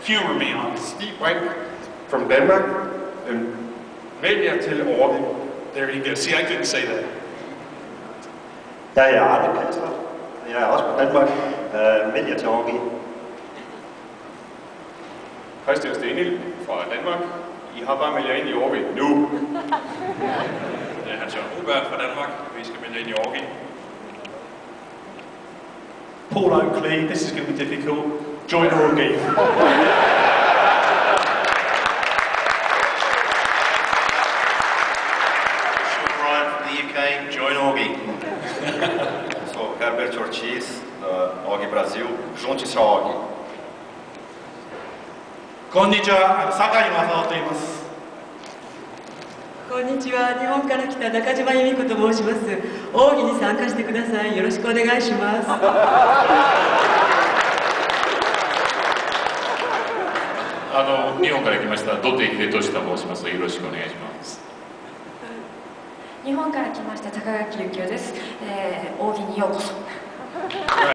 humor me on. Stig Brink from Denmark. Vælg jer til Orgi. There you go. See, I couldn't say that. Jeg er Arne Pelser. Jeg er også fra Danmark. Vælg jer til Orgi. Christian Stenil fra Danmark. I har bare meldt jer ind i Orgi nu. Det er Hans-Jørgen Robert fra Danmark. Vi skal melde ind i Orgi. Paul Oakley, this is going to be difficult. Join Orgi. Sean Ryan from the UK, join Orgi. Sou Herbert Ortiz, da Orgi Brasil. Junte-se ao Orgi. こんにちは、坂井正夫と言います。こんにちは、日本から来た中島由美子と申します。奥義に参加してください。よろしくお願いします。日本から来ました土手秀俊と申します。よろしくお願いします。日本から来ました高垣幸雄です。奥義にようこそ。